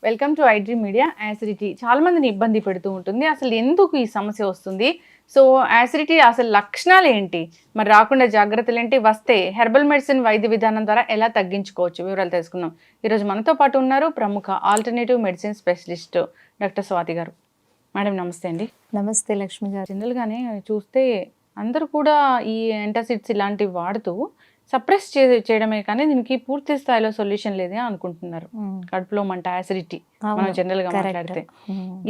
Welcome to iDream media. Acidity చాలా మందిని ఇబ్బంది పెడుతూ ఉంటుంది. అసలు ఎందుకు ఈ సమస్య వస్తుంది? సో యాసిడిటీ అసలు లక్షణాలు ఏంటి? మరి రాకుండా జాగ్రత్తలు ఏంటి? వస్తే హెర్బల్ మెడిసిన్ వైద్య విధానం ద్వారా ఎలా తగ్గించుకోవచ్చు? వివరాలు తెలుసుకుందాం. ఈరోజు మనతో పాటు ఉన్నారు ప్రముఖ alternative medicine specialist doctor Swathi గారు. మేడం నమస్తే అండి. నమస్తే లక్ష్మి గారు. జనరల్గానే చూస్తే అందరూ కూడా ఈ యాంటాసిడ్స్ ఇలాంటివి వాడుతూ సప్రెస్ చేయడమే కానీ దీనికి పూర్తి స్థాయిలో సొల్యూషన్ లేదే అనుకుంటున్నారు. కడుపులో మంట, యాసిడిటీ మనం జనరల్ గా మాట్లాడితే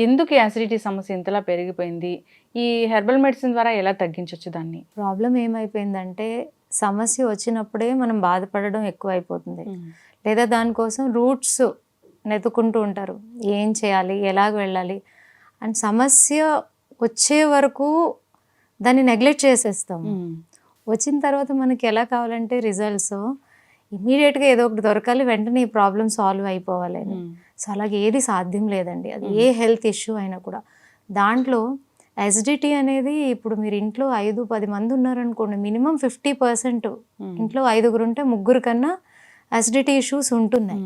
ఎందుకు యాసిడిటీ సమస్య ఇంతలా పెరిగిపోయింది? ఈ హెర్బల్ మెడిసిన్ ద్వారా ఎలా తగ్గించవచ్చు దాన్ని? ప్రాబ్లం ఏమైపోయిందంటే సమస్య వచ్చినప్పుడే మనం బాధపడడం ఎక్కువ అయిపోతుంది, లేదా దానికోసం రూట్స్ నెతుకుంటూ ఉంటారు. ఏం చేయాలి, ఎలాగ వెళ్ళాలి అండ్ సమస్య వచ్చే వరకు దాన్ని నెగ్లెక్ట్ చేసేస్తాము. వచ్చిన తర్వాత మనకి ఎలా కావాలంటే రిజల్ట్స్ ఇమీడియట్గా ఏదో ఒకటి దొరకాలి, వెంటనే ఈ ప్రాబ్లం సాల్వ్ అయిపోవాలి. సో అలాగే ఏది సాధ్యం లేదండి. అది ఏ హెల్త్ ఇష్యూ అయినా కూడా. దాంట్లో యాసిడిటీ అనేది ఇప్పుడు మీరు ఇంట్లో 5-10 మంది ఉన్నారనుకోండి, మినిమం 50% ఇంట్లో 5 ఉంటే 3 కన్నా యాసిడిటీ ఇష్యూస్ ఉంటున్నాయి.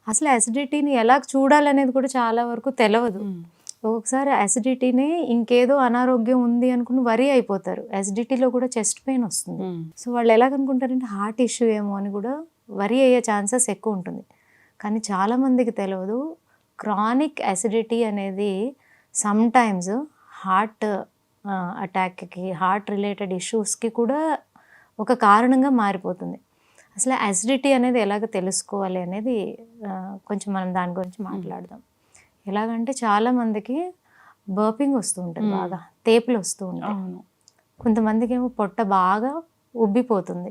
అసలు యాసిడిటీని ఎలా చూడాలనేది కూడా చాలా వరకు తెలియదు. ఒకసారి యాసిడిటీనే ఇంకేదో అనారోగ్యం ఉంది అనుకుని వరి అయిపోతారు. యాసిడిటీలో కూడా చెస్ట్ పెయిన్ వస్తుంది. సో వాళ్ళు ఎలాగనుకుంటారంటే హార్ట్ ఇష్యూ ఏమో అని కూడా వరి అయ్యే ఛాన్సెస్ ఎక్కువ ఉంటుంది. కానీ చాలామందికి తెలియదు, క్రానిక్ యాసిడిటీ అనేది సమ్టైమ్స్ హార్ట్ అటాక్కి, హార్ట్ రిలేటెడ్ ఇష్యూస్కి కూడా ఒక కారణంగా మారిపోతుంది. అసలు యాసిడిటీ అనేది ఎలాగ తెలుసుకోవాలి అనేది కొంచెం మనం దాని గురించి మాట్లాడదాం. ఎలాగంటే చాలామందికి బర్పింగ్ వస్తూ ఉంటుంది, బాగా తేపులు వస్తూ ఉంటాయి. కొంతమందికి ఏమో పొట్ట బాగా ఉబ్బిపోతుంది,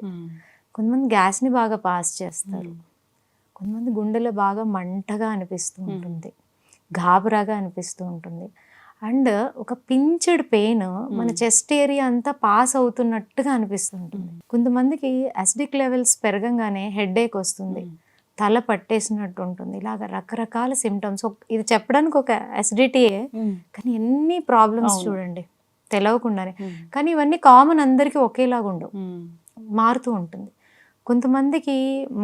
కొంతమంది గ్యాస్ని బాగా పాస్ చేస్తారు, కొంతమంది గుండెలో బాగా మంటగా అనిపిస్తూ ఉంటుంది, గాబరాగా అనిపిస్తూ ఉంటుంది. అండ్ ఒక పించెడ్ పెయిన్ మన చెస్ట్ ఏరియా అంతా పాస్ అవుతున్నట్టుగా అనిపిస్తుంటుంది. కొంతమందికి యాసిడిక్ లెవెల్స్ పెరగంగానే హెడేక్ వస్తుంది, తల పట్టేసినట్టు ఉంటుంది. ఇలాగ రకరకాల సిమ్టమ్స్. ఇది చెప్పడానికి ఒక యాసిడిటీయే, కానీ ఎన్ని ప్రాబ్లమ్స్ చూడండి తెలవకుండానే. కానీ ఇవన్నీ కామన్, అందరికీ ఒకేలాగా ఉండవు, మారుతూ ఉంటుంది. కొంతమందికి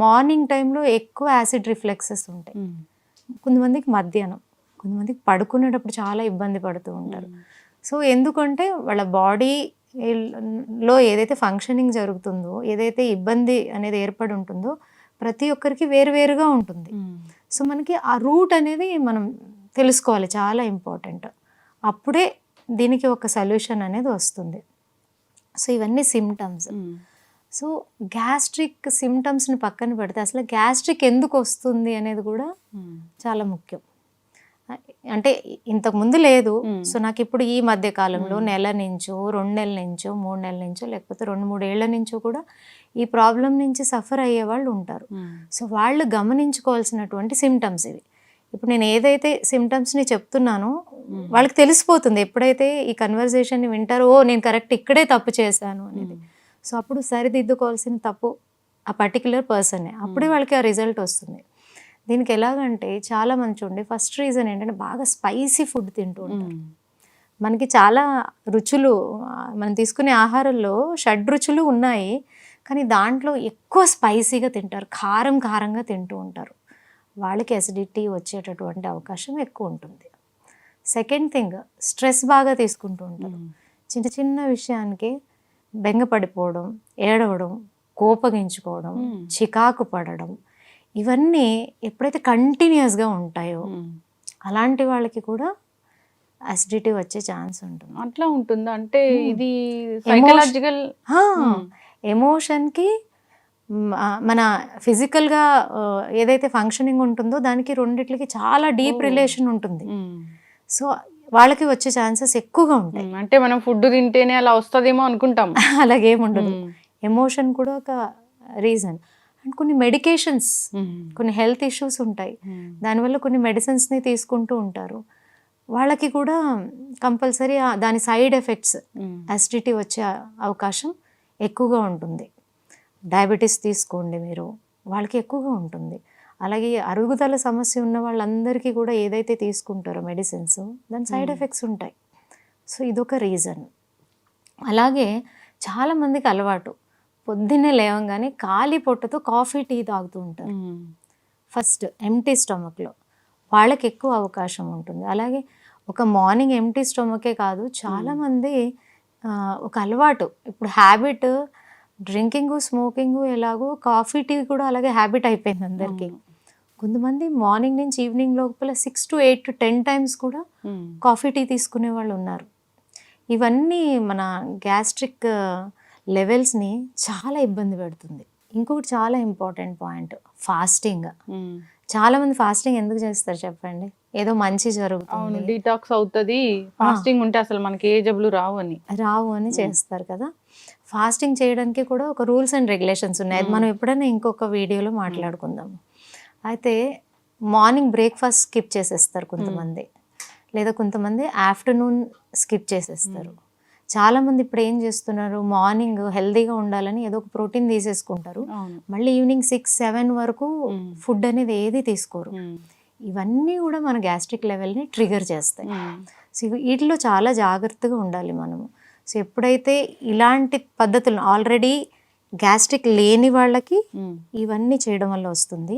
మార్నింగ్ టైంలో ఎక్కువ యాసిడ్ రిఫ్లెక్సెస్ ఉంటాయి, కొంతమందికి మధ్యాహ్నం, కొంతమందికి పడుకునేటప్పుడు చాలా ఇబ్బంది పడుతూ ఉంటారు. సో ఎందుకంటే వాళ్ళ బాడీలో ఏదైతే ఫంక్షనింగ్ జరుగుతుందో, ఏదైతే ఇబ్బంది అనేది ఏర్పడి ఉంటుందో ప్రతి ఒక్కరికి వేరువేరుగా ఉంటుంది. సో మనకి ఆ రూట్ అనేది మనం తెలుసుకోవాలి, చాలా ఇంపార్టెంట్. అప్పుడే దీనికి ఒక సొల్యూషన్ అనేది వస్తుంది. సో ఇవన్నీ సిమ్టమ్స్. సో గ్యాస్ట్రిక్ సిమ్టమ్స్ని పక్కన పెడితే అసలు గ్యాస్ట్రిక్ ఎందుకు వస్తుంది అనేది కూడా చాలా ముఖ్యం. అంటే ఇంతకు ముందు లేదు. సో నాకు ఇప్పుడు ఈ మధ్య కాలంలో నెల నుంచో, 2 నెలల నుంచో, 3 నెలల నుంచో, లేకపోతే 2-3 ఏళ్ల నుంచో కూడా ఈ ప్రాబ్లం నుంచి సఫర్ అయ్యే వాళ్ళు ఉంటారు. సో వాళ్ళు గమనించుకోవాల్సినటువంటి సిమ్టమ్స్ ఇవి. ఇప్పుడు నేను ఏదైతే సిమ్టమ్స్ని చెప్తున్నానో వాళ్ళకి తెలిసిపోతుంది ఎప్పుడైతే ఈ కన్వర్జేషన్ని వింటారో, ఓ నేను కరెక్ట్ ఇక్కడే తప్పు చేశాను అనేది. సో అప్పుడు సరిదిద్దుకోవాల్సిన తప్పు ఆ పర్టికులర్ పర్సనే, అప్పుడే వాళ్ళకి ఆ రిజల్ట్ వస్తుంది. దీనికి ఎలాగంటే చాలా మంది చూడండి, ఫస్ట్ రీజన్ ఏంటంటే బాగా స్పైసీ ఫుడ్ తింటూ ఉంటారు. మనకి చాలా రుచులు, మనం తీసుకునే ఆహారంలో 6 రుచులు ఉన్నాయి, కానీ దాంట్లో ఎక్కువ స్పైసీగా తింటారు, కారం కారంగా తింటూ ఉంటారు. వాళ్ళకి అసిడిటీ వచ్చేటటువంటి అవకాశం ఎక్కువ ఉంటుంది. సెకండ్ థింగ్, స్ట్రెస్ బాగా తీసుకుంటూ ఉంటారు. చిన్న చిన్న విషయానికి బెంగపడిపోవడం, ఏడవడం, కోపగించుకోవడం, చికాకు పడడం, ఇవన్నీ ఎప్పుడైతే కంటిన్యూస్గా ఉంటాయో అలాంటి వాళ్ళకి కూడా అసిడిటీ వచ్చే ఛాన్స్ ఉంటుంది. అట్లా ఉంటుందా? అంటే ఇది సైకలాజికల్ ఎమోషన్కి మన ఫిజికల్గా ఏదైతే ఫంక్షనింగ్ ఉంటుందో దానికి రెండిట్లకి చాలా డీప్ రిలేషన్ ఉంటుంది. సో వాళ్ళకి వచ్చే ఛాన్సెస్ ఎక్కువగా ఉంటాయి. అంటే మనం ఫుడ్ తింటేనే అలా వస్తుందేమో అనుకుంటాం, అలాగేముండదు. ఎమోషన్ కూడా ఒక రీజన్. అండ్ కొన్ని మెడికేషన్స్, కొన్ని హెల్త్ ఇష్యూస్ ఉంటాయి, దానివల్ల కొన్ని మెడిసిన్స్ని తీసుకుంటూ ఉంటారు. వాళ్ళకి కూడా కంపల్సరీ దాని సైడ్ ఎఫెక్ట్స్ యాసిడిటీ వచ్చే అవకాశం ఎక్కువగా ఉంటుంది. డయాబెటీస్ తీసుకోండి మీరు, వాళ్ళకి ఎక్కువగా ఉంటుంది. అలాగే అరుగుదల సమస్య ఉన్న వాళ్ళందరికీ కూడా ఏదైతే తీసుకుంటారో మెడిసిన్స్, దాని సైడ్ ఎఫెక్ట్స్ ఉంటాయి. సో ఇదొక రీజన్. అలాగే చాలామందికి అలవాటు, పొద్దున్నే లేవగానే ఖాళీ పొట్టతో కాఫీ టీ తాగుతూ ఉంటారు. ఫస్ట్ ఎంటీ స్టమక్లో వాళ్ళకి ఎక్కువ అవకాశం ఉంటుంది. అలాగే ఒక మార్నింగ్ ఎంప్టీ స్టొమకే కాదు, చాలామంది ఒక అలవాటు, ఇప్పుడు హ్యాబిట్ డ్రింకింగ్, స్మోకింగ్, ఎలాగో కాఫీ, టీ కూడా అలాగే హ్యాబిట్ అయిపోయింది అందరికీ. కొంతమంది మార్నింగ్ నుంచి ఈవినింగ్ లోపల 6 to 8 to 10 టైమ్స్ కూడా కాఫీ, టీ తీసుకునే వాళ్ళు ఉన్నారు. ఇవన్నీ మన గ్యాస్ట్రిక్ లెవెల్స్ని చాలా ఇబ్బంది పెడుతుంది. ఇంకొకటి చాలా ఇంపార్టెంట్ పాయింట్, ఫాస్టింగ్. చాలామంది ఫాస్టింగ్ ఎందుకు చేస్తారు చెప్పండి? ఏదో మంచి జరుగుతుంది, డీటాక్స్ అవుతుంది, ఫాస్టింగ్ ఉంటే అసలు మనకి ఏ జబ్బులు రావు అని చేస్తారు కదా. ఫాస్టింగ్ చేయడానికి కూడా ఒక రూల్స్ అండ్ రెగ్యులేషన్స్ ఉన్నాయి. అది మనం ఎప్పుడైనా ఇంకొక వీడియోలో మాట్లాడుకుందాం. అయితే మార్నింగ్ బ్రేక్ఫాస్ట్ స్కిప్ చేసేస్తారు కొంతమంది, లేదా కొంతమంది ఆఫ్టర్నూన్ స్కిప్ చేసేస్తారు. చాలామంది ఇప్పుడు ఏం చేస్తున్నారు, మార్నింగ్ హెల్తీగా ఉండాలని ఏదో ఒక ప్రోటీన్ తీసేసుకుంటారు, మళ్ళీ ఈవినింగ్ 6-7 వరకు ఫుడ్ అనేది ఏది తీసుకోరు. ఇవన్నీ కూడా మన గ్యాస్ట్రిక్ లెవెల్ని ట్రిగర్ చేస్తాయి. సో వీటిలో చాలా జాగ్రత్తగా ఉండాలి మనము. సో ఎప్పుడైతే ఇలాంటి పద్ధతులను, ఆల్రెడీ గ్యాస్ట్రిక్ లేని వాళ్ళకి ఇవన్నీ చేయడం వల్ల వస్తుంది,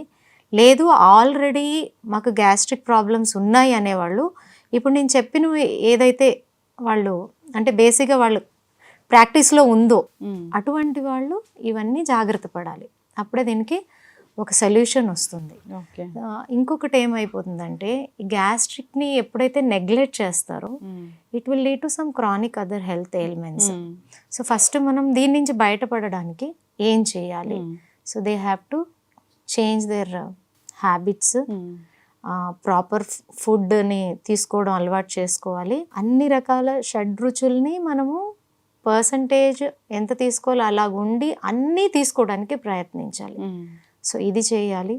లేదు ఆల్రెడీ మాకు గ్యాస్ట్రిక్ ప్రాబ్లమ్స్ ఉన్నాయి అనేవాళ్ళు, ఇప్పుడు నేను చెప్పిన ఏదైతే వాళ్ళు అంటే బేసిక్గా వాళ్ళు ప్రాక్టీస్లో ఉందో అటువంటి వాళ్ళు ఇవన్నీ జాగ్రత్త పడాలి. అప్పుడే దీనికి ఒక సొల్యూషన్ వస్తుంది. ఇంకొకటి ఏమైపోతుందంటే, ఈ గ్యాస్ట్రిక్ని ఎప్పుడైతే నెగ్లెక్ట్ చేస్తారో it will lead to some chronic other health ailments. So first మనం దీని నుంచి బయటపడడానికి ఏం చేయాలి? So they have to change their habits, proper ఫుడ్ని తీసుకోవడం అలవాటు చేసుకోవాలి. అన్ని రకాల షడ్రుచుల్ని మనము పర్సంటేజ్ ఎంత తీసుకోవాలో అలాగుండి అన్నీ తీసుకోవడానికి ప్రయత్నించాలి. సో ఇది చేయాలి.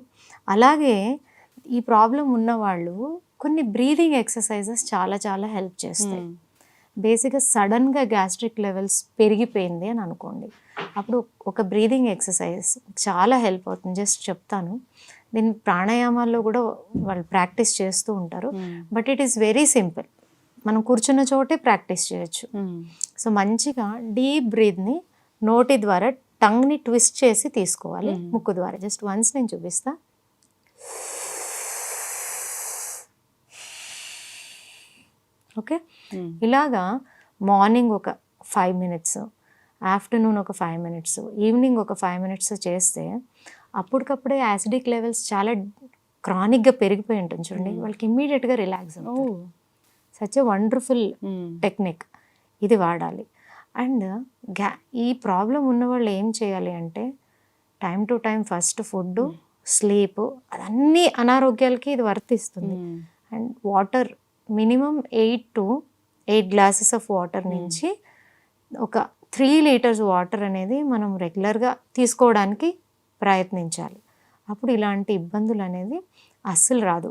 అలాగే ఈ ప్రాబ్లం ఉన్నవాళ్ళు కొన్ని బ్రీదింగ్ ఎక్సర్సైజెస్ చాలా చాలా హెల్ప్ చేస్తాయి. బేసిక్గా సడన్గా గ్యాస్ట్రిక్ లెవెల్స్ పెరిగిపోయింది అని అనుకోండి, అప్పుడు ఒక బ్రీదింగ్ ఎక్సర్సైజ్ చాలా హెల్ప్ అవుతుంది. జస్ట్ చెప్తాను, దీన్ని ప్రాణాయామాల్లో కూడా వాళ్ళు ప్రాక్టీస్ చేస్తూ ఉంటారు, but it is very simple. మనం కూర్చున్న చోటే ప్రాక్టీస్ చేయొచ్చు. సో మంచిగా డీప్ బ్రీత్ని నోటి ద్వారా టంగ్ని ట్విస్ట్ చేసి తీసుకోవాలి, ముక్కు ద్వారా. జస్ట్ వన్స్ నేను చూపిస్తా. ఓకే, ఇలాగా మార్నింగ్ ఒక 5 minutes, ఆఫ్టర్నూన్ ఒక 5 minutes, ఈవినింగ్ ఒక 5 minutes చేస్తే అప్పటికప్పుడే యాసిడిక్ లెవెల్స్ చాలా క్రానిక్గా పెరిగిపోయి ఉంటుంది చూడండి, వాళ్ళకి ఇమ్మీడియట్గా రిలాక్స్ అవుతుంది. సచ్ ఎ వండర్ఫుల్ టెక్నిక్, ఇది వాడాలి. అండ్ ఈ ప్రాబ్లం ఉన్న వాళ్ళు ఏం చేయాలి అంటే, time to time first food, sleep, అదన్నీ అనారోగ్యాలకి ఇది వర్తిస్తుంది. And water minimum 8 to 8 glasses of water నుంచి ఒక 3 liters వాటర్ అనేది మనం రెగ్యులర్గా తీసుకోవడానికి ప్రయత్నించాలి. అప్పుడు ఇలాంటి ఇబ్బందులు అనేది అస్సలు రాదు.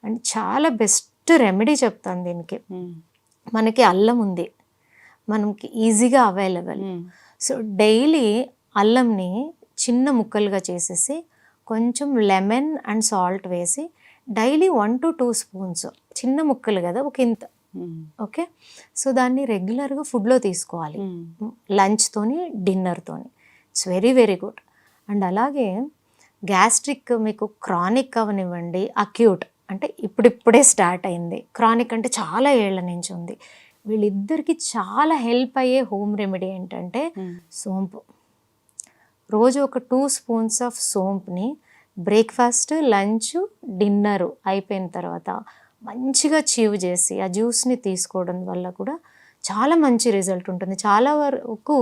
అండ్ చాలా బెస్ట్ రెమెడీ చెప్తాను దీనికి. మనకి అల్లం ఉంది, మనకి ఈజీగా అవైలబుల్. సో డైలీ అల్లంని చిన్న ముక్కలుగా చేసేసి కొంచెం లెమన్ అండ్ సాల్ట్ వేసి డైలీ 1 to 2 spoons, చిన్న ముక్కలు కదా ఒక ఇంత, ఓకే. సో దాన్ని రెగ్యులర్గా ఫుడ్లో తీసుకోవాలి, లంచ్తోని డిన్నర్తోని. It's very very good. And అలాగే గ్యాస్ట్రిక్ మీకు క్రానిక్ అవనివ్వండి, అక్యూట్ అంటే ఇప్పుడిప్పుడే స్టార్ట్ అయింది, క్రానిక్ అంటే చాలా ఏళ్ల నుంచి ఉంది, వీళ్ళిద్దరికి చాలా హెల్ప్ అయ్యే హోమ్ రెమెడీ ఏంటంటే సోంపు. రోజు ఒక 2 spoons ఆఫ్ సోంపుని బ్రేక్ఫాస్ట్, లంచ్, డిన్నర్ అయిపోయిన తర్వాత మంచిగా చీవ్ చేసి ఆ జ్యూస్ని తీసుకోవడం వల్ల కూడా చాలా మంచి రిజల్ట్ ఉంటుంది. చాలా వరకు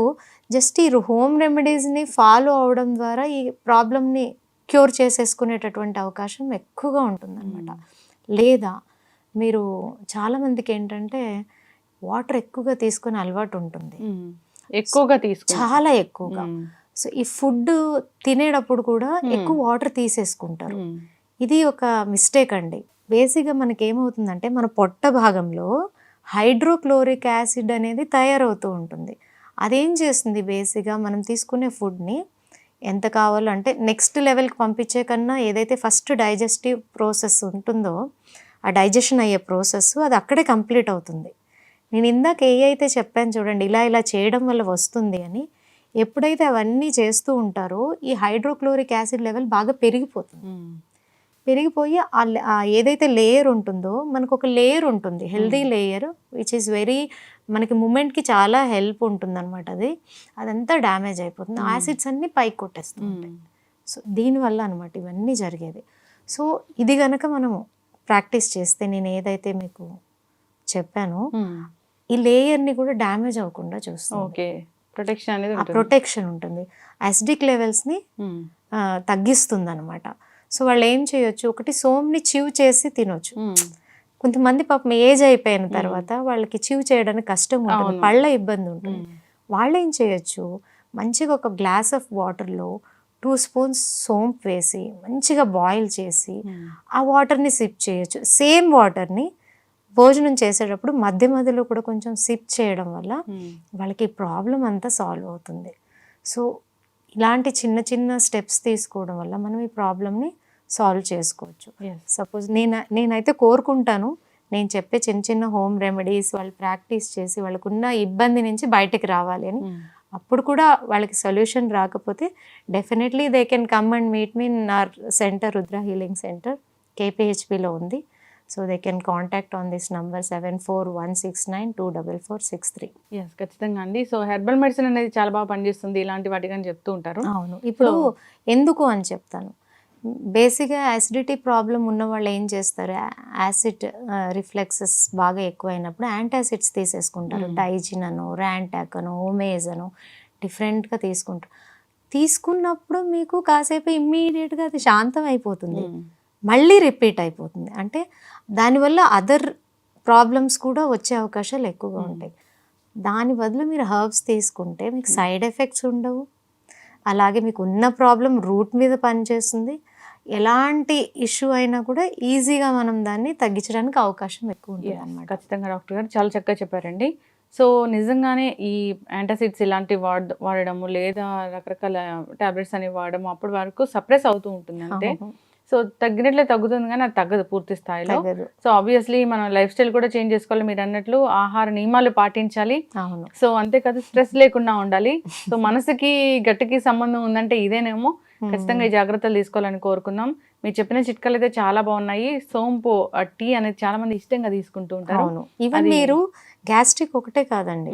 జస్ట్ ఈ హోమ్ రెమెడీస్ని ఫాలో అవడం ద్వారా ఈ ప్రాబ్లమ్ని క్యూర్ చేసేసుకునేటటువంటి అవకాశం ఎక్కువగా ఉంటుందన్నమాట. లేదా మీరు చాలామందికి ఏంటంటే వాటర్ ఎక్కువగా తీసుకునే అలవాటు ఉంటుంది, చాలా ఎక్కువగా. సో ఈ ఫుడ్ తినేటప్పుడు కూడా ఎక్కువ వాటర్ తీసేసుకుంటారు. ఇది ఒక మిస్టేక్ అండి. బేసిక్గా మనకి ఏమవుతుందంటే, మన పొట్ట భాగంలో హైడ్రోక్లోరిక్ యాసిడ్ అనేది తయారవుతూ ఉంటుంది. అదేం చేస్తుంది, బేసిక్గా మనం తీసుకునే ఫుడ్ని ఎంత కావాలో అంటే నెక్స్ట్ లెవెల్కి పంపించే కన్నా ఏదైతే ఫస్ట్ డైజెస్టివ్ ప్రాసెస్ ఉంటుందో ఆ డైజెషన్ అయ్యే ప్రాసెస్ అది అక్కడే కంప్లీట్ అవుతుంది. నేను ఇందాక అయితే చెప్పాను చూడండి, ఇలా ఇలా చేయడం వల్ల వస్తుంది అని. ఎప్పుడైతే అవన్నీ చేస్తూ ఉంటారో ఈ హైడ్రోక్లోరిక్ యాసిడ్ లెవెల్ బాగా పెరిగిపోతుంది. పెరిగిపోయి ఏదైతే లేయర్ ఉంటుందో మనకు ఒక లేయర్ ఉంటుంది, healthy layer which is very మనకి మూమెంట్కి చాలా హెల్ప్ ఉంటుంది అనమాట. అదంతా డ్యామేజ్ అయిపోతుంది, యాసిడ్స్ అన్నీ పైకి కొట్టేస్తుంది. సో దీనివల్ల అనమాట ఇవన్నీ జరిగేది. సో ఇది కనుక మనము ప్రాక్టీస్ చేస్తే నేను ఏదైతే మీకు చెప్పానో ఈ లేయర్ని కూడా డ్యామేజ్ అవ్వకుండా చూస్తాం. ఓకే, ప్రొటెక్షన్ అనేది ప్రొటెక్షన్ ఉంటుంది, యాసిడిక్ లెవెల్స్ని తగ్గిస్తుంది అనమాట. సో వాళ్ళు ఏం చేయొచ్చు, ఒకటి సోమ్ని చివ్ చేసి తినొచ్చు. కొంతమంది పాపం ఏజ్ అయిపోయిన తర్వాత వాళ్ళకి చివ్ చేయడానికి కష్టం ఉంటుంది, పళ్ళ ఇబ్బంది ఉంటుంది. వాళ్ళు ఏం చేయొచ్చు, మంచిగా ఒక గ్లాస్ ఆఫ్ వాటర్లో 2 స్పూన్స్ సోంప్ వేసి మంచిగా బాయిల్ చేసి ఆ వాటర్ని సిప్ చేయొచ్చు. సేమ్ వాటర్ని భోజనం చేసేటప్పుడు మధ్య మధ్యలో కూడా కొంచెం సిప్ చేయడం వల్ల వాళ్ళకి ప్రాబ్లం అంతా సాల్వ్ అవుతుంది. సో ఇలాంటి చిన్న చిన్న స్టెప్స్ తీసుకోవడం వల్ల మనం ఈ ప్రాబ్లమ్ని సాల్వ్ చేసుకోవచ్చు. సపోజ్ నేనైతే కోరుకుంటాను, నేను చెప్పే చిన్న చిన్న హోమ్ రెమెడీస్ వాళ్ళు ప్రాక్టీస్ చేసి వాళ్ళకున్న ఇబ్బంది నుంచి బయటకు రావాలి అని. అప్పుడు కూడా వాళ్ళకి సొల్యూషన్ రాకపోతే definitely they can come and meet me in our centre, Rudra healing centre, KPHPలో ఉంది. So they can contact on this number 7416924463. ఖచ్చితంగా అండి. సో హెర్బల్ మెడిసిన్ అనేది చాలా బాగా పనిచేస్తుంది ఇలాంటి వాటికని చెప్తూ ఉంటారు. అవును, ఇప్పుడు ఎందుకు అని చెప్తాను. బేసిక్గా యాసిడిటీ ప్రాబ్లం ఉన్న వాళ్ళు ఏం చేస్తారు, యాసిడ్ రిఫ్లెక్సెస్ బాగా ఎక్కువైనప్పుడు యాంటాసిడ్స్ తీసేసుకుంటారు. డైజిన్ అనో, ర్యాంటాక్ అనో, ఓమేజ్ అనో డిఫరెంట్గా తీసుకుంటారు. తీసుకున్నప్పుడు మీకు కాసేపు ఇమ్మీడియట్గా అది శాంతం అయిపోతుంది, మళ్ళీ రిపీట్ అయిపోతుంది. అంటే దానివల్ల అదర్ ప్రాబ్లమ్స్ కూడా వచ్చే అవకాశాలు ఎక్కువగా ఉంటాయి. దాని బదులు మీరు హర్బ్స్ తీసుకుంటే మీకు సైడ్ ఎఫెక్ట్స్ ఉండవు, అలాగే మీకు ఉన్న ప్రాబ్లం రూట్ మీద పనిచేస్తుంది. ఎలాంటి ఇష్యూ అయినా కూడా ఈజీగా మనం దాన్ని తగ్గించడానికి అవకాశం ఎక్కువ ఉంటుంది అన్నమాట. ఖచ్చితంగా డాక్టర్ గారు చాలా చక్కగా చెప్పారండి. సో నిజంగానే ఈ యాంటాసిడ్స్ ఇలాంటివి వాడడము లేదా రకరకాల టాబ్లెట్స్ అనేవి వాడడం అప్పటి వరకు సప్రెస్ అవుతూ ఉంటుంది అంతే. సో తగ్గినట్లే తగ్గుతుంది కానీ అది తగ్గదు పూర్తి స్థాయిలో. సో ఆబ్వియస్లీ మనం లైఫ్ స్టైల్ కూడా చేంజ్ చేసుకోవాలి, మీరు అన్నట్లు ఆహార నియమాలు పాటించాలి. సో అంతేకాదు స్ట్రెస్ లేకుండా ఉండాలి. సో మనసుకి గట్టికి సంబంధం ఉందంటే ఇదేనేమో. ఖచ్చితంగా ఈ జాగ్రత్తలు తీసుకోవాలని కోరుకుందాం. మీరు చెప్పిన చిట్కాలు అయితే చాలా బాగున్నాయి. సోంపు టీ అనేది చాలా మంది ఇష్టంగా తీసుకుంటూ ఉంటారు. ఈవెన్ మీరు గ్యాస్ట్రిక్ ఒకటే కాదండి,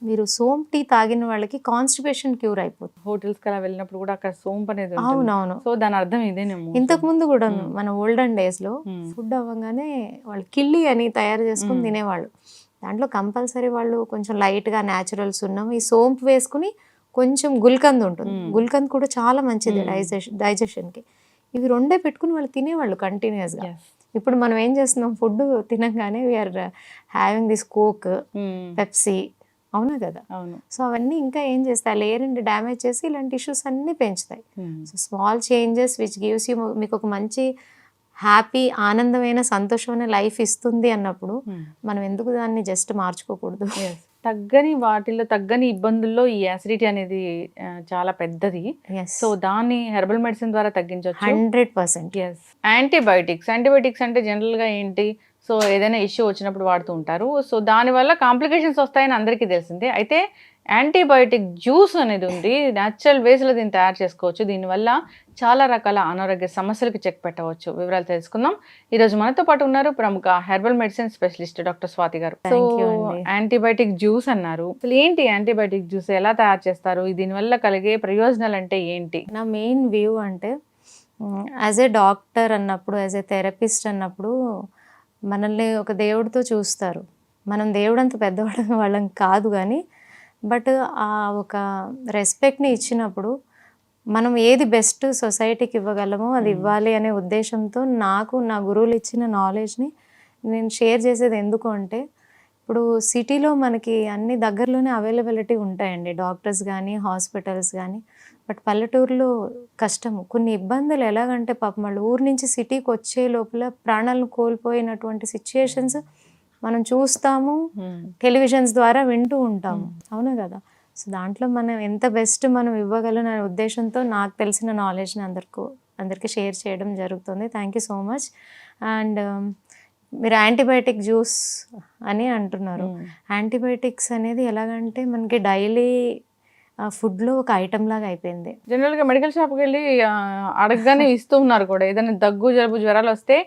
మీరు సోంప్ టీ తాగిన వాళ్ళకి కాన్స్టిపేషన్ క్యూర్ అయిపోతుంది. హోటల్స్ కి అలా వెళ్ళినప్పుడు కూడా అక్కడ సోంప్ అనేది ఉంటుంది. అవునవును. సో దాని అర్థం ఇదేనేమో. ఇంతకు ముందు కూడా మన ఓల్డెన్ డేస్ లో ఫుడ్ అవ్వగానే వాళ్ళు కిళ్ళి అని తయారు చేసుకుని తినేవాళ్ళు. దాంట్లో కంపల్సరీ వాళ్ళు కొంచెం లైట్ గా న్యాచురల్స్ ఉన్నాం, ఈ సోంప్ వేసుకుని కొంచెం గుల్కంద్ ఉంటుంది. గుల్కంద్ కూడా చాలా మంచిది డైజెషన్ కి. ఇవి రెండే పెట్టుకుని వాళ్ళు తినేవాళ్ళు కంటిన్యూస్ గా. ఇప్పుడు మనం ఏం చేస్తున్నాం, ఫుడ్ తినగానే we are having this Coke, Pepsi, అవునా కదా. సో అవన్నీ ఇంకా ఏం చేస్తాయి, లేయర్ డ్యామేజ్ చేసి ఇలాంటి ఇష్యూస్ అన్నీ పెంచుతాయి. So small changes which gives you, మీకు ఒక మంచి హ్యాపీ ఆనందమైన సంతోషమైన లైఫ్ ఇస్తుంది అన్నప్పుడు మనం ఎందుకు దాన్ని జస్ట్ మార్చుకోకూడదు. తగ్గని వాటిల్లో తగ్గని ఇబ్బందుల్లో ఈ యాసిడిటీ అనేది చాలా పెద్దది. సో దాన్ని హెర్బల్ మెడిసిన్ ద్వారా తగ్గించవచ్చు 100%. యాంటీబయాటిక్స్ అంటే జనరల్ గా ఏంటి, సో ఏదైనా ఇష్యూ వచ్చినప్పుడు వాడుతూ ఉంటారు. సో దానివల్ల కాంప్లికేషన్స్ వస్తాయని అందరికీ తెలిసిందే. అయితే యాంటీబయాటిక్ జ్యూస్ అనేది ఉంది, న్యాచురల్ వేస్లో దీన్ని తయారు చేసుకోవచ్చు. దీనివల్ల చాలా రకాల అనారోగ్య సమస్యలకు చెక్ పెట్టవచ్చు. వివరాలు తెలుసుకుందాం. ఈరోజు మనతో పాటు ఉన్నారు ప్రముఖ herbal medicine specialist doctor Swathi గారు. సో యాంటీబయాటిక్ జ్యూస్ అన్నారు, అసలు ఏంటి యాంటీబయాటిక్ జ్యూస్, ఎలా తయారు చేస్తారు, దీనివల్ల కలిగే ప్రయోజనాలు అంటే ఏంటి? నా మెయిన్ వ్యూ అంటే యాజ్ ఏ డాక్టర్ అన్నప్పుడు, యాజ్ ఏ థెరపిస్ట్ అన్నప్పుడు మనల్ని ఒక దేవుడితో చూస్తారు. మనం దేవుడు అంత వాళ్ళం కాదు, కానీ బట్ ఆ ఒక రెస్పెక్ట్ని ఇచ్చినప్పుడు మనం ఏది బెస్ట్ సొసైటీకి ఇవ్వగలమో అది ఇవ్వాలి అనే ఉద్దేశంతో నాకు నా గురువులు ఇచ్చిన నాలెడ్జ్ని నేను షేర్ చేసేది. ఎందుకు అంటే ఇప్పుడు సిటీలో మనకి అన్ని దగ్గరలోనే అవైలబిలిటీ ఉంటాయండి, డాక్టర్స్ కానీ హాస్పిటల్స్ కానీ. బట్ పల్లెటూరులో కష్టము, కొన్ని ఇబ్బందులు. ఎలాగంటే పాపం వాళ్ళు ఊరు నుంచి సిటీకి వచ్చే లోపల ప్రాణాలను కోల్పోయినటువంటి సిచ్యుయేషన్స్ మనం చూస్తాము, టెలివిజన్స్ ద్వారా వింటూ ఉంటాము, అవునా కదా. సో దాంట్లో మనం ఎంత బెస్ట్ మనం ఇవ్వగలం అనే ఉద్దేశంతో నాకు తెలిసిన నాలెడ్జ్ని అందరికీ షేర్ చేయడం జరుగుతుంది. Thank you so much. And మీరు యాంటీబయాటిక్ జ్యూస్ అని అంటున్నారు. యాంటీబయాటిక్స్ అనేది ఎలాగంటే మనకి డైలీ ఫుడ్లో ఒక ఐటమ్ లాగా అయిపోయింది. జనరల్ గా మెడికల్ షాప్కి వెళ్ళి అడగగానే ఇస్తూ ఉన్నారు కూడా, ఏదైనా దగ్గు జలుబు జ్వరాలు వస్తే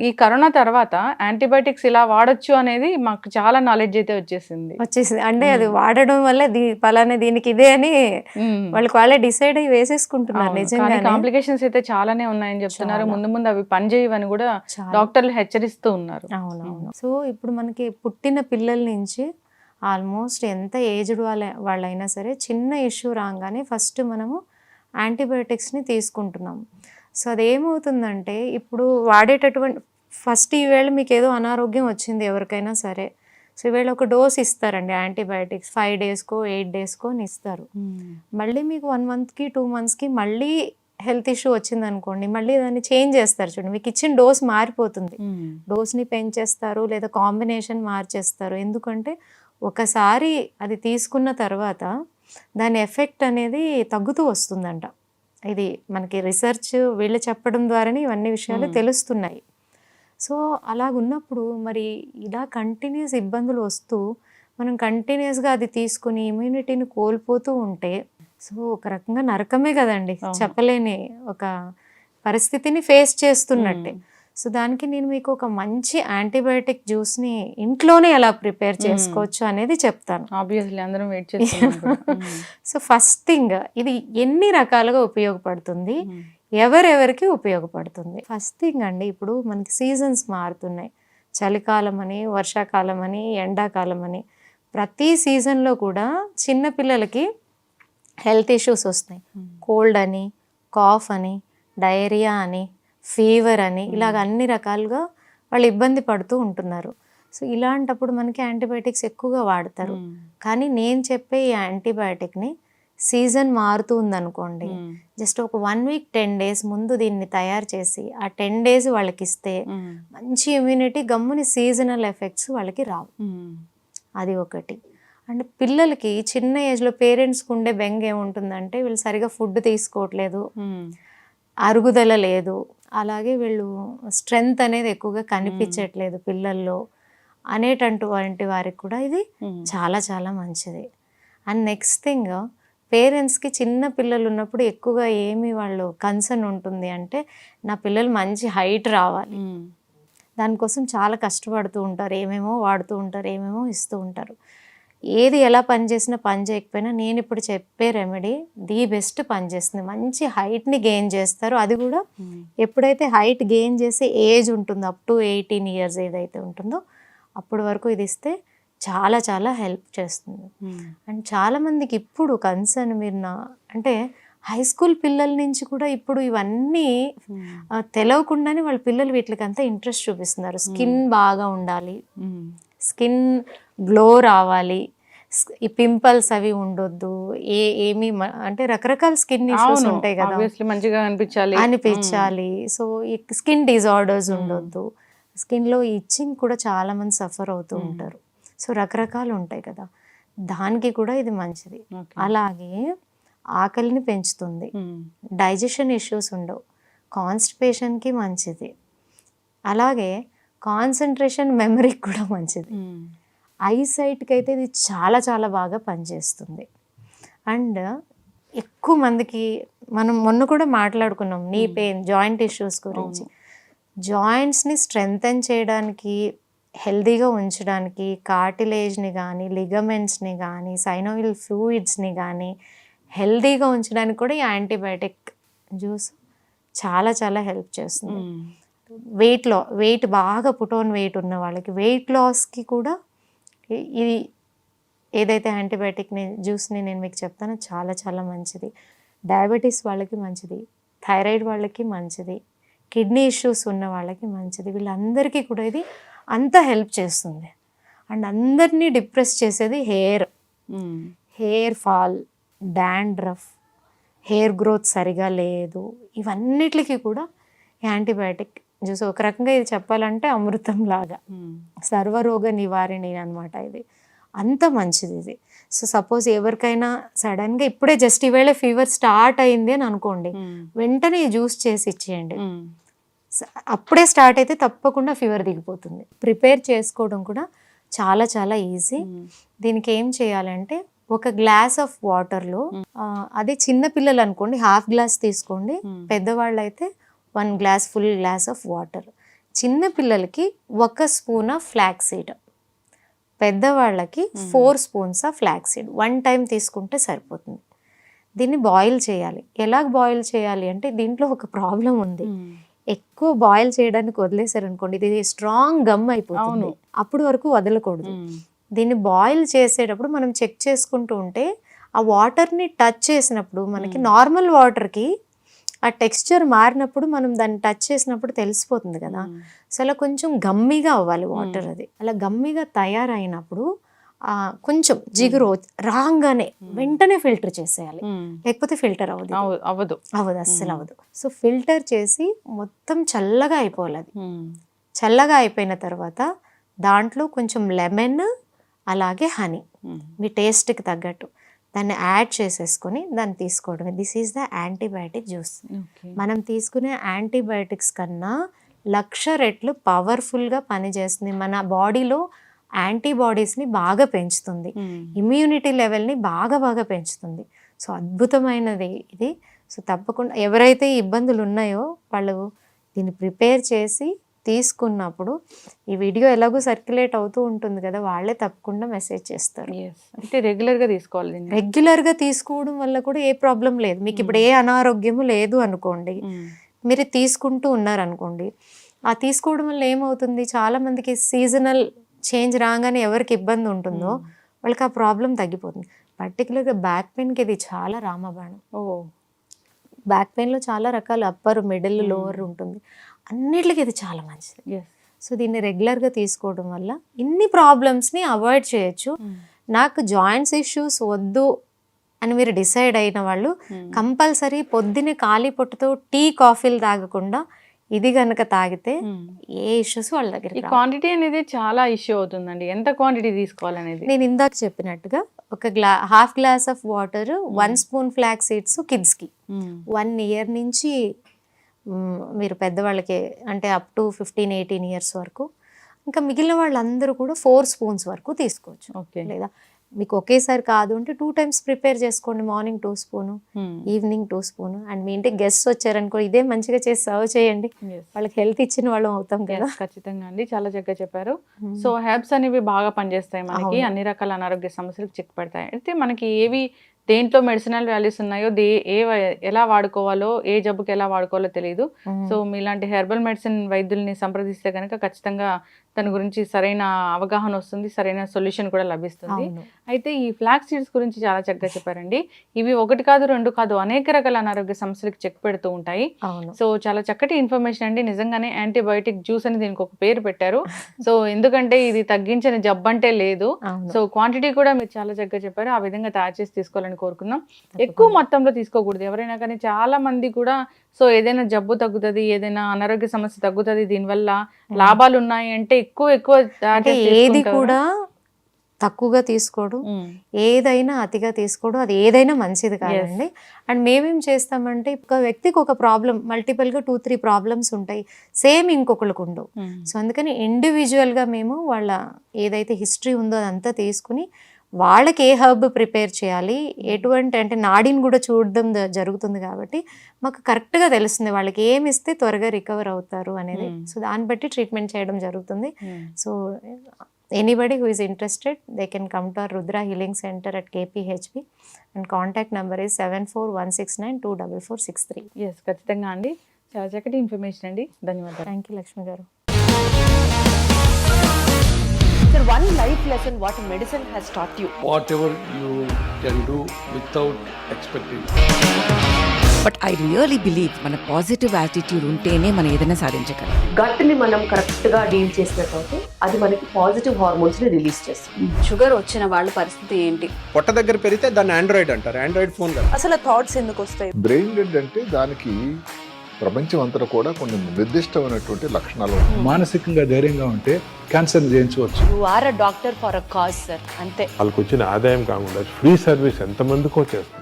ఈ కరోనా తర్వాత యాంటీబయాటిక్స్ ఇలా వాడొచ్చు అనేది మాకు చాలా నాలెడ్జ్ అయితే వచ్చేసింది. అంటే అది వాడడం వల్ల పలానా దీనికి ఇదే అని వాళ్ళకి వాళ్ళే డిసైడ్ అయ్యి వేసేసుకుంటున్నారు. నిజంగా కాంప్లికేషన్స్ అయితే చాలానే ఉన్నాయని చెప్తున్నారు. ముందు ముందు అవి పనిచేయవని కూడా డాక్టర్లు హెచ్చరిస్తూ ఉన్నారు. అవునవును. సో ఇప్పుడు మనకి పుట్టిన పిల్లల నుంచి ఆల్మోస్ట్ ఎంత ఏజ్డ్ వాళ్ళైనా సరే చిన్న ఇష్యూ రాగానే ఫస్ట్ మనము యాంటీబయాటిక్స్ని తీసుకుంటున్నాం. సో అదేమవుతుందంటే ఇప్పుడు వాడేటటువంటి ఫస్ట్ ఈవేళ మీకు ఏదో అనారోగ్యం వచ్చింది ఎవరికైనా సరే, సో ఈవేళ ఒక డోస్ ఇస్తారండి యాంటీబయాటిక్స్, 5 డేస్కో 8 డేస్కో అని ఇస్తారు. మళ్ళీ మీకు 1 మంత్కి 2 మంత్స్కి మళ్ళీ హెల్త్ ఇష్యూ వచ్చింది అనుకోండి, మళ్ళీ దాన్ని చేంజ్ చేస్తారు. చూడండి, మీకు ఇచ్చిన డోస్ మారిపోతుంది, డోస్ని పెంచేస్తారు లేదా కాంబినేషన్ మార్చేస్తారు. ఎందుకంటే ఒకసారి అది తీసుకున్న తర్వాత దాని ఎఫెక్ట్ అనేది తగ్గుతూ వస్తుందంట. ఇది మనకి రీసెర్చ్ వీళ్ళు చెప్పడం ద్వారానే ఇవన్నీ విషయాలు తెలుస్తున్నాయి. సో అలాగున్నప్పుడు మరి ఇలా కంటిన్యూస్ ఇబ్బందులు వస్తూ మనం కంటిన్యూస్గా అది తీసుకుని ఇమ్యూనిటీని కోల్పోతూ ఉంటే సో ఒక రకంగా నరకమే కదండి, చెప్పలేని ఒక పరిస్థితిని ఫేస్ చేస్తున్నట్టే. సో దానికి నేను మీకు ఒక మంచి యాంటీబయాటిక్ జ్యూస్ని ఇంట్లోనే ఎలా ప్రిపేర్ చేసుకోవచ్చు అనేది చెప్తాను. ఆబ్వియస్లీ అందరం వెయిట్ చేస్తున్నాం. సో ఫస్ట్ థింగ్, ఇది ఎన్ని రకాలుగా ఉపయోగపడుతుంది, ఎవరెవరికి ఉపయోగపడుతుంది. ఫస్ట్ థింగ్ అండి, ఇప్పుడు మనకి సీజన్స్ మారుతున్నాయి. చలికాలం అని, వర్షాకాలం అని, ఎండాకాలం అని, ప్రతి సీజన్లో కూడా చిన్నపిల్లలకి హెల్త్ ఇష్యూస్ వస్తాయి. కోల్డ్ అని, కాఫ్ అని, డయేరియా అని, ఫీవర్ అని, ఇలాగ అన్ని రకాలుగా వాళ్ళు ఇబ్బంది పడుతూ ఉంటున్నారు. సో ఇలాంటప్పుడు మనకి యాంటీబయాటిక్స్ ఎక్కువగా వాడతారు. కానీ నేను చెప్పే ఈ యాంటీబయాటిక్ని సీజన్ మారుతూ ఉందనుకోండి, జస్ట్ ఒక 1 వీక్ 10 డేస్ ముందు దీన్ని తయారు చేసి ఆ 10 డేస్ వాళ్ళకి ఇస్తే మంచి ఇమ్యూనిటీ, గమ్ముని సీజనల్ ఎఫెక్ట్స్ వాళ్ళకి రావు. అది ఒకటి. అంటే పిల్లలకి చిన్న ఏజ్లో పేరెంట్స్కి ఉండే బెంగ ఏముంటుందంటే వీళ్ళు సరిగా ఫుడ్ తీసుకోవట్లేదు, అరుగుదల లేదు, అలాగే వీళ్ళు స్ట్రెంగ్త్ అనేది ఎక్కువగా కనిపించట్లేదు పిల్లల్లో అనేటటువంటి వారికి కూడా ఇది చాలా చాలా మంచిది. అండ్ నెక్స్ట్ థింగ్, పేరెంట్స్కి చిన్న పిల్లలు ఉన్నప్పుడు ఎక్కువగా ఏమి వాళ్ళు కన్సర్న్ ఉంటుంది అంటే నా పిల్లలు మంచి హైట్ రావాలి, దానికోసం చాలా కష్టపడుతూ ఉంటారు, ఏమేమో వాడుతూ ఉంటారు, ఏమేమో ఇస్తూ ఉంటారు. ఏది ఎలా పనిచేసినా పని చేయకపోయినా నేను ఇప్పుడు చెప్పే రెమెడీ ది బెస్ట్ పనిచేస్తుంది. మంచి హైట్ని గెయిన్ చేస్తారు. అది కూడా ఎప్పుడైతే హైట్ గెయిన్ చేసే ఏజ్ ఉంటుందో అప్ టు 18 ఇయర్స్ ఏదైతే ఉంటుందో అప్పటి వరకు ఇది ఇస్తే చాలా చాలా హెల్ప్ చేస్తుంది. అండ్ చాలామందికి ఇప్పుడు కన్సర్న్ మీరు అంటే హై స్కూల్ పిల్లల నుంచి కూడా ఇప్పుడు ఇవన్నీ తెలియకుండానే వాళ్ళ పిల్లలు వీటికంతా ఇంట్రెస్ట్ చూపిస్తున్నారు. స్కిన్ బాగా ఉండాలి, స్కిన్ గ్లో రావాలి, ఈ పింపుల్స్ అవి ఉండొద్దు, ఏమి అంటే రకరకాల స్కిన్ ఇష్యూస్ ఉంటాయి కదా, మంచిగా అనిపించాలి. సో ఈ స్కిన్ డిజార్డర్స్ ఉండొద్దు, స్కిన్లో ఇచ్చింగ్ కూడా చాలా మంది సఫర్ అవుతూ ఉంటారు. సో రకరకాలు ఉంటాయి కదా, దానికి కూడా ఇది మంచిది. అలాగే ఆకలిని పెంచుతుంది, డైజెషన్ ఇష్యూస్ ఉండవు, కాన్స్టిపేషన్కి మంచిది, అలాగే కాన్సన్ట్రేషన్ మెమరీకి కూడా మంచిది, ఐసైట్కి అయితే ఇది చాలా చాలా బాగా పనిచేస్తుంది. అండ్ ఎక్కువ మందికి మనం మొన్న కూడా మాట్లాడుకున్నాం నీ పెయిన్, జాయింట్ ఇష్యూస్ గురించి. జాయింట్స్ని స్ట్రెంగ్తెన్ చేయడానికి, హెల్దీగా ఉంచడానికి కార్టిలేజ్ని కానీ, లిగమెంట్స్ని కానీ, సైనోవిల్ ఫ్లూయిడ్స్ని కానీ హెల్దీగా ఉంచడానికి కూడా ఈ యాంటీబయాటిక్ జ్యూస్ చాలా చాలా హెల్ప్ చేస్తుంది. వెయిట్ బాగా పుటోన్ వెయిట్ ఉన్న వాళ్ళకి వెయిట్ లాస్కి కూడా ఇది ఏదైతే యాంటీబయాటిక్ని జ్యూస్ని నేను మీకు చెప్తానో చాలా చాలా మంచిది. డయాబెటీస్ వాళ్ళకి మంచిది, థైరాయిడ్ వాళ్ళకి మంచిది, కిడ్నీ ఇష్యూస్ ఉన్న వాళ్ళకి మంచిది. వీళ్ళందరికీ కూడా ఇది అంత హెల్ప్ చేస్తుంది. అండ్ అందరినీ డిప్రెస్ చేసేది hair fall, dandruff, hair growth సరిగా లేదు, ఇవన్నిటికి కూడా యాంటీబయాటిక్ జ్యూస్ ఒక రకంగా ఇది చెప్పాలంటే అమృతం లాగా, సర్వరోగ నివారణి అనమాట. ఇది అంత మంచిది ఇది. సో సపోజ్ ఎవరికైనా సడన్గా ఇప్పుడే జస్ట్ ఈవేళ ఫీవర్ స్టార్ట్ అయింది అని అనుకోండి, వెంటనే ఈ జ్యూస్ చేసి ఇచ్చేయండి. అప్పుడే స్టార్ట్ అయితే తప్పకుండా ఫీవర్ దిగిపోతుంది. ప్రిపేర్ చేసుకోవడం కూడా చాలా చాలా ఈజీ. దీనికి ఏం చేయాలంటే ఒక గ్లాస్ ఆఫ్ వాటర్లో అదే చిన్న పిల్లలు అనుకోండి హాఫ్ గ్లాస్ తీసుకోండి, పెద్దవాళ్ళు అయితే 1 glass full glass of water. చిన్న పిల్లలకి 1 స్పూన్ ఆఫ్ ఫ్లాక్స్ సీడ్, పెద్దవాళ్ళకి 4 spoons of flax seed 1 time తీసుకుంటే సరిపోతుంది. దీన్ని బాయిల్ చేయాలి. ఎలా బాయిల్ చేయాలి అంటే దీంట్లో ఒక ప్రాబ్లం ఉంది. ఎక్కువ బాయిల్ చేయడానికి వదిలేసారనుకోండి ఇది స్ట్రాంగ్ గమ్ అయిపోతుంది, అప్పుడు వరకు వదలకూడదు. దీన్ని బాయిల్ చేసేటప్పుడు మనం చెక్ చేసుకుంటూ ఉంటే ఆ వాటర్ని టచ్ చేసినప్పుడు మనకి నార్మల్ వాటర్కి ఆ టెక్స్చర్ మారినప్పుడు మనం దాన్ని టచ్ చేసినప్పుడు తెలిసిపోతుంది కదా. సో అలా కొంచెం గమ్మిగా అవ్వాలి వాటర్. అది అలా గమ్మిగా తయారైనప్పుడు కొంచెం జిగురు రాగానే వెంటనే ఫిల్టర్ చేసేయాలి, లేకపోతే ఫిల్టర్ అవ్వదు అస్సలు అవ్వదు. సో ఫిల్టర్ చేసి మొత్తం చల్లగా అయిపోవాలి. అది చల్లగా అయిపోయిన తర్వాత దాంట్లో కొంచెం లెమన్ అలాగే హనీ మీ టేస్ట్కి తగ్గట్టు దాన్ని యాడ్ చేసేసుకొని దాన్ని తీసుకోవడమే. This is the antibiotic juice. మనం తీసుకునే యాంటీబయాటిక్స్ కన్నా 1,00,000 రెట్లు పవర్ఫుల్గా పనిచేస్తుంది. మన బాడీలో యాంటీబాడీస్ని బాగా పెంచుతుంది, ఇమ్యూనిటీ లెవెల్ని బాగా పెంచుతుంది. సో అద్భుతమైనది ఇది. సో తప్పకుండా ఎవరైతే ఇబ్బందులు ఉన్నాయో వాళ్ళు దీన్ని ప్రిపేర్ చేసి తీసుకున్నప్పుడు ఈ వీడియో ఎలాగో సర్క్యులేట్ అవుతూ ఉంటుంది కదా, వాళ్ళే తప్పకుండా మెసేజ్ చేస్తారు. అంటే రెగ్యులర్గా తీసుకోవాలి. రెగ్యులర్గా తీసుకోవడం వల్ల కూడా ఏ ప్రాబ్లం లేదు. మీకు ఇప్పుడు ఏ అనారోగ్యము లేదు అనుకోండి, మీరు తీసుకుంటూ ఉన్నారనుకోండి, ఆ తీసుకోవడం వల్ల ఏమవుతుంది, చాలా మందికి సీజనల్ చేంజ్ రాగానే ఎవరికి ఇబ్బంది ఉంటుందో వాళ్ళకి ఆ ప్రాబ్లం తగ్గిపోతుంది. పర్టికులర్గా బ్యాక్ పెయిన్కి ఇది చాలా రామబాణం. బ్యాక్ పెయిన్లో చాలా రకాల అప్పర్, మిడిల్, లోవర్ ఉంటుంది, అన్నిటికీ ఇది చాలా మంచిది. సో దీన్ని రెగ్యులర్గా తీసుకోవడం వల్ల ఇన్ని ప్రాబ్లమ్స్ని అవాయిడ్ చేయొచ్చు. నాకు జాయింట్స్ ఇష్యూస్ వద్దు అని మీరు డిసైడ్ అయిన వాళ్ళు కంపల్సరీ పొద్దున్నే ఖాళీ పొట్టుతో టీ కాఫీలు తాగకుండా ఇది కనుక తాగితే ఏ ఇష్యూస్ వాళ్ళ దగ్గర. ఈ క్వాంటిటీ అనేది చాలా ఇష్యూ అవుతుందండి, ఎంత క్వాంటిటీ తీసుకోవాలనేది. నేను ఇందాక చెప్పినట్టుగా ఒక half glass of water, 1 spoon flax seeds కిడ్స్కి 1 ఇయర్ నుంచి మీరు పెద్దవాళ్ళకి అంటే అప్ టు 15-18 ఇయర్స్ వరకు, ఇంకా మిగిలిన వాళ్ళందరూ కూడా 4 స్పూన్స్ వరకు తీసుకోవచ్చు. లేదా మీకు ఒకేసారి కాదు అంటే 2 టైమ్స్ ప్రిపేర్ చేసుకోండి. Morning 2 spoon, evening 2 spoon. And మీ ఇంటికి గెస్ట్స్ వచ్చారనుకో ఇదే మంచిగా చేసి సర్వ్ చేయండి, వాళ్ళకి హెల్త్ ఇచ్చిన వాళ్ళం అవుతాం కదా. ఖచ్చితంగా అండి, చాలా చక్కగా చెప్పారు. సో హెర్బ్స్ అనేవి బాగా పనిచేస్తాయి మనకి, అన్ని రకాల అనారోగ్య సమస్యలకు చెక్ పెడతాయి. అయితే మనకి ఏవి దేంట్లో మెడిసినల్ వాల్యూస్ ఉన్నాయో ఎలా వాడుకోవాలో, ఏ జబ్బుకి ఎలా వాడుకోవాలో తెలియదు. సో మీలాంటి హెర్బల్ మెడిసిన్ వైద్యుల్ని సంప్రదిస్తే కనుక ఖచ్చితంగా దాని గురించి సరైన అవగాహన వస్తుంది, సరైన సొల్యూషన్ కూడా లభిస్తుంది. అయితే ఈ ఫ్లాక్స్ సీడ్స్ గురించి చాలా చక్కగా చెప్పారండి. ఇవి 1 కాదు 2 కాదు అనేక రకాల అనారోగ్య సమస్యలకు చెక్ పెడుతూ ఉంటాయి. సో చాలా చక్కటి ఇన్ఫర్మేషన్ అండి. నిజంగానే యాంటీబయాటిక్ జ్యూస్ అని దీనికి ఒక పేరు పెట్టారు. సో ఎందుకంటే ఇది తగ్గించని జబ్బు అంటే లేదు. సో క్వాంటిటీ కూడా మీరు చాలా చక్కగా చెప్పారు, ఆ విధంగా తయారు చేసి తీసుకోవాలని కోరుకుందాం. ఎక్కువ మొత్తంలో తీసుకోకూడదు ఎవరైనా కానీ. చాలా మంది కూడా సో ఏదైనా జబ్బు తగ్గుతుంది, ఏదైనా అనారోగ్య సమస్య తగ్గుతుంది, దీనివల్ల లాభాలు ఉన్నాయి అంటే ఎక్కువ ఏది కూడా తక్కువగా తీసుకోవడం, ఏదైనా అతిగా తీసుకోవడం, అది ఏదైనా మంచిది కాదండి. అండ్ మేమేం చేస్తామంటే ఒక వ్యక్తికి ఒక ప్రాబ్లం, మల్టిపుల్గా 2-3 ప్రాబ్లమ్స్ ఉంటాయి, సేమ్ ఇంకొకరికి ఉండవు. సో అందుకని ఇండివిజువల్గా మేము వాళ్ళ ఏదైతే హిస్టరీ ఉందో అదంతా తీసుకుని వాళ్ళకి ఏ హర్బ్ ప్రిపేర్ చేయాలి, ఎటువంటి అంటే నాడిని కూడా చూడడం జరుగుతుంది కాబట్టి మాకు కరెక్ట్గా తెలుస్తుంది వాళ్ళకి ఏమి ఇస్తే త్వరగా రికవర్ అవుతారు అనేది. సో దాన్ని బట్టి ట్రీట్మెంట్ చేయడం జరుగుతుంది. So anybody who is interested, they can come to our Rudra Healing Center at KPHP and contact number is 7416924463. Yes, ఖచ్చితంగా అండి. చాలా చక్కటి ఇన్ఫర్మేషన్ అండి, ధన్యవాదాలు. థ్యాంక్ యూ లక్ష్మి గారు. Sir, one life lesson what medicine has taught you. Whatever you can do without expecting. But I really believe మన positive attitude ఉంటేనే మనం ఏదైనా సాధించగలం. గట్ ని మనం కరెక్ట్ గా డీల్ చేసినట్లయితే అది మనకి పాజిటివ్ హార్మోన్స్ ని రిలీజ్ చేస్తుంది. షుగర్ వచ్చిన వాళ్ళ పరిస్థితి ఏంటి? పొట్ట దగ్గర పెరిగితే దాన్ని ఆండ్రాయిడ్ అంటారు, ఆండ్రాయిడ్ ఫోన్ కదా. అసలు థాట్స్ ఎందుకు వస్తాయి? బ్రెయిన్ డెడ్ అంటే దానికి ప్రపంచం అంతా కూడా కొన్ని నిర్దిష్టమైనటువంటి లక్షణాలు. మానసికంగా ధైర్యంగా ఉంటే క్యాన్సర్ జయించవచ్చు. You are a doctor for a cause sir, అంతే. వాళ్ళకి వచ్చిన ఆదాయం కాకుండా ఫ్రీ సర్వీస్ ఎంతమందికో చేస్తుంది.